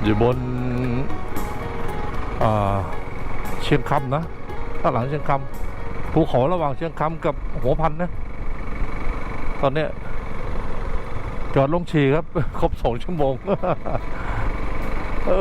อยู่บนเชียงคำนะด้านหลังเชียงคำภูเขาระหว่างเชียงคำกับหัวพันนะตอนเนี้ยจอดลงฉี่ครับ ครบ2 ชั่วโมง โอ้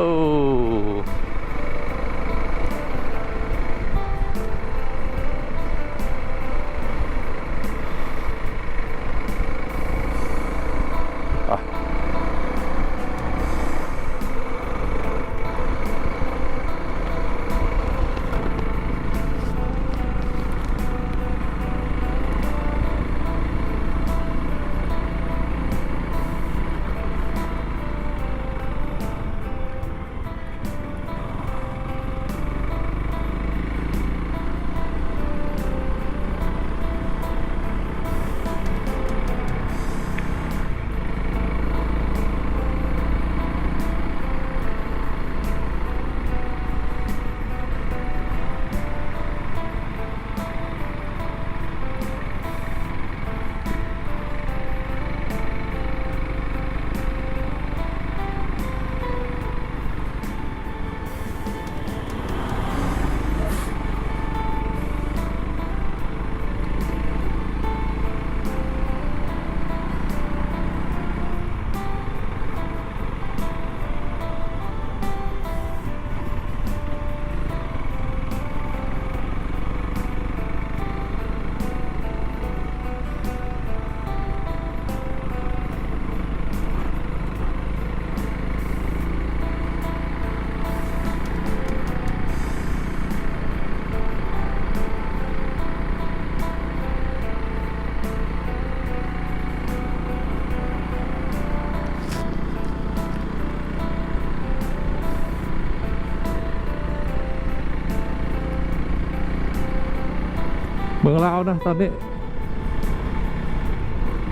เมืองลาวนะตอนนี้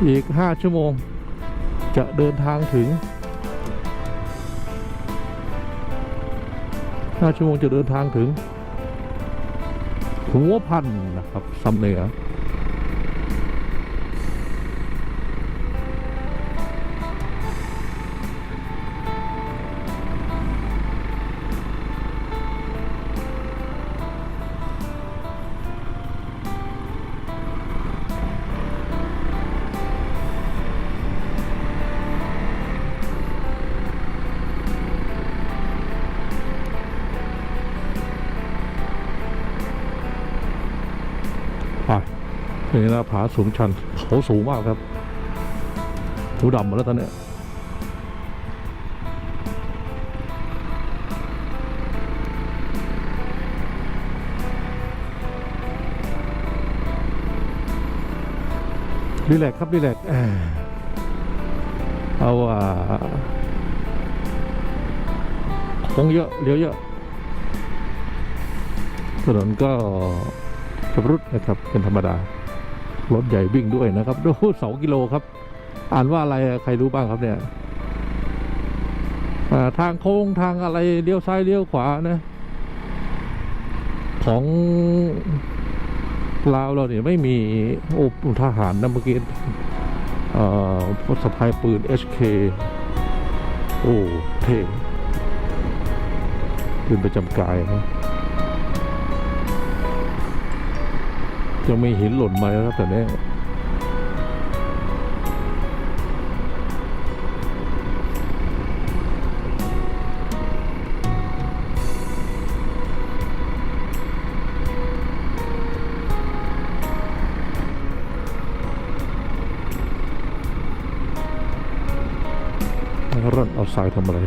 อีก5 ชั่วโมงจะเดินทางถึง5 ชั่วโมงจะเดินทางถึงหัวพันนะครับสำเนียงนี่นะผาสูงชันเขาสูงมากครับหูดำหมดแล้วตอนนี้รีแลกครับรีแลกเอาโค้งเยอะเลี้ยวเยอะถนนก็ชำรุดนะครับเป็นธรรมดารถใหญ่วิ่งด้วยนะครับดู2 กิโลครับอ่านว่าอะไรใครรู้บ้างครับเนี่ยทางโค้งทางอะไรเลี้ยวซ้ายเลี้ยวขวานะของลาวเราเนี่ยไม่มีทหารนะเมื่อกี้สะพายปืน HK โอ้เท่ปืนประจำกายนะยังไม่หินหล่นมาแล้วครับแต่นี้ร่อนเอาทรายทำอะไร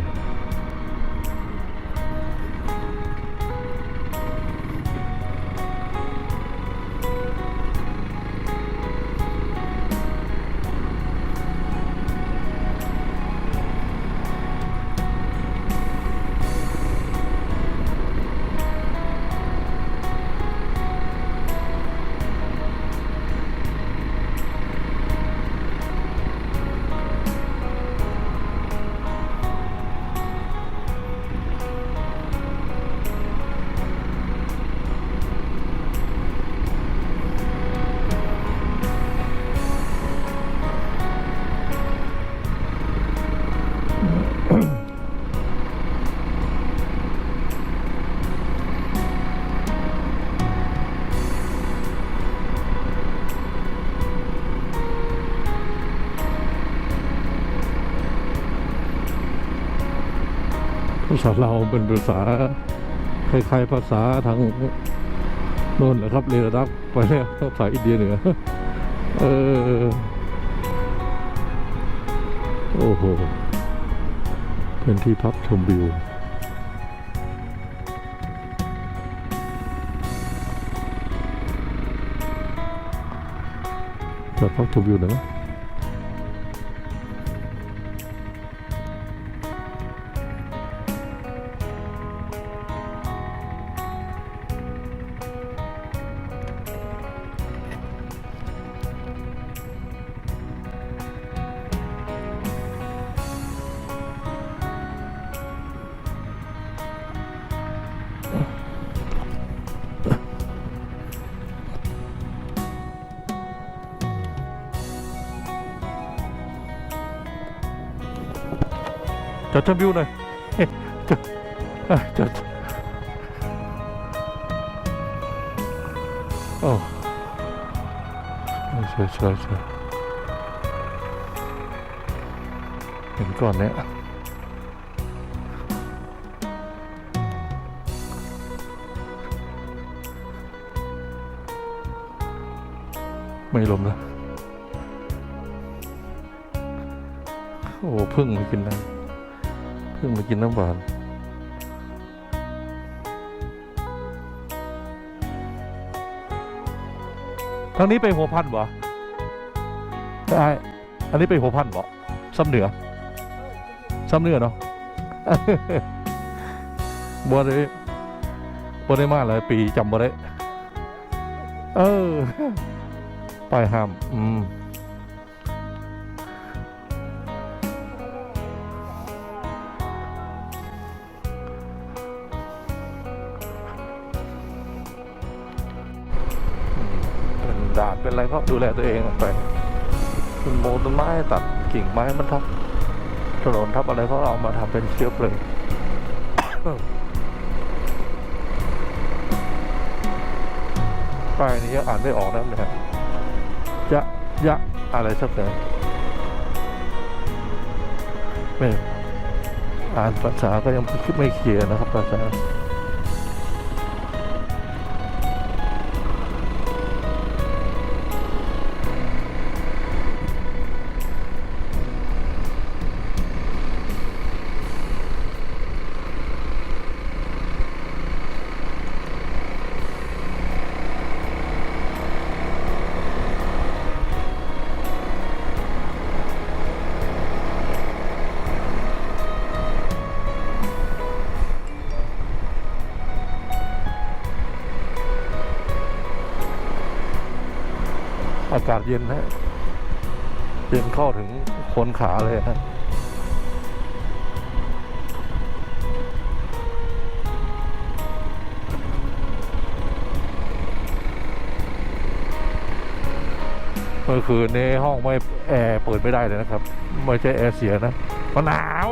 าษาลาวเป็นภาษาคล้ายๆภาษาทางโน่นแหละครับเลรักไปแล้วภาษาอินเดียเหนือโอ้โหเป็นที่พักชมวิวจะพักชมวิวหน่อยไหมจอดชมวิวหน่อยจอดโอ้ใช่เห็นก่อนเนี้ยไม่ลมนะโอ้พึ่งมากินน้ำพึ่งมากินน้ำหวานทางนี้ไปหัวพันบ่ใช่อันนี้ไปหัวพันบ่ซ้ำเหนือเนาะ บัวได้มากเลยปีจำบ่ได้ไปห้ามเป็นด่านเป็นอะไรก็ดูแลตัวเองไปต้นโมต้นไม้ตัดกิ่งไม้มันทับถนนทับอะไรเขาเอามาทำเป็นเชื้อเพลิง ป้ายนี้ยังอ่านไม่ออกนะเนี่ยยะอะไรสักอย่างไม่อ่านภาษาก็ยังไม่เคลียร์นะครับภาษาอากาศเย็นฮะเย็นเข้าถึงโคนขาเลยฮะเมื่อคืนนี้ห้องไม่แอร์เปิดไม่ได้เลยนะครับไม่ใช่แอร์เสียนะมันหนาว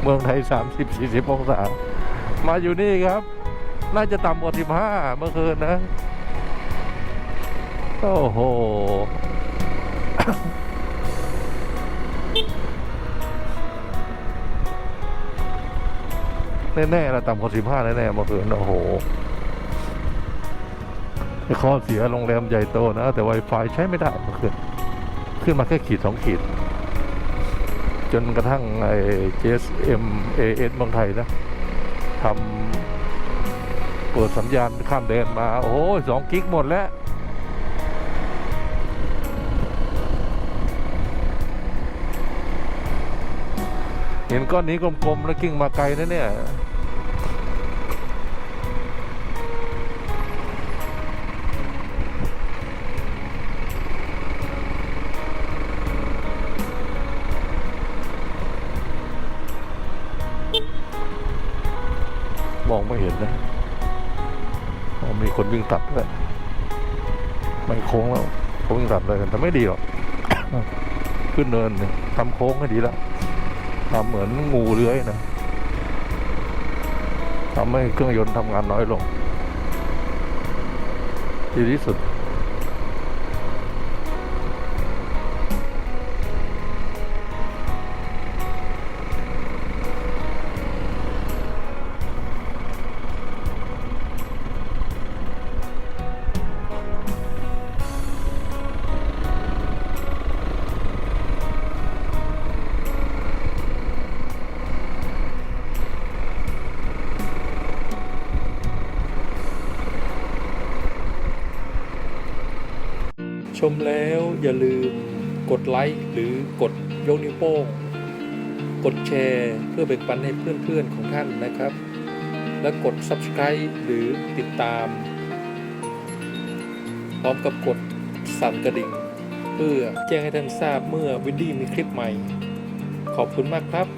เมืองไทย30-40 องศามาอยู่นี่ครับน่าจะต่ำกว่า15เมื่อคืนนะโอ้โห แน่ๆนะต่ำกว่า15แน่ๆเมื่อคืนโอ้โหข้อเสียโรงแรมใหญ่โตนะแต่ Wi-Fi ใช้ไม่ได้เมื่อคืนขึ้นมาแค่ขีด2 ขีดจนกระทั่งไอ้ GSM AS เมืองไทยนะทำเปิดสัญญาณข้ามแดนมาโอ้โห2 กิกหมดแล้วเห็นก้อนนี้กลมๆแล้วกิ้งมาไกลนะเนี่ยมองไม่เห็นนะมีคนวิ่งตัดด้วยไม่โค้งแล้วเขาวิ่งตัดเลยกันแต่ไม่ดีหรอก ขึ้นเนินทำโค้งให้ดีแล้วทำเหมือนงูเลื้อยนะทำให้เครื่องยนต์ทำงานน้อยลงดีที่สุด ชมแล้วอย่าลืมกดไลค์หรือกดยกนิ้วโป้งกดแชร์เพื่อแบ่งปันให้เพื่อนๆของท่านนะครับและกด Subscribe หรือติดตามพร้อมกับกดสั่นกระดิ่งเพื่อแจ้งให้ท่านทราบเมื่อวินดี้มีคลิปใหม่ขอบคุณมากครับ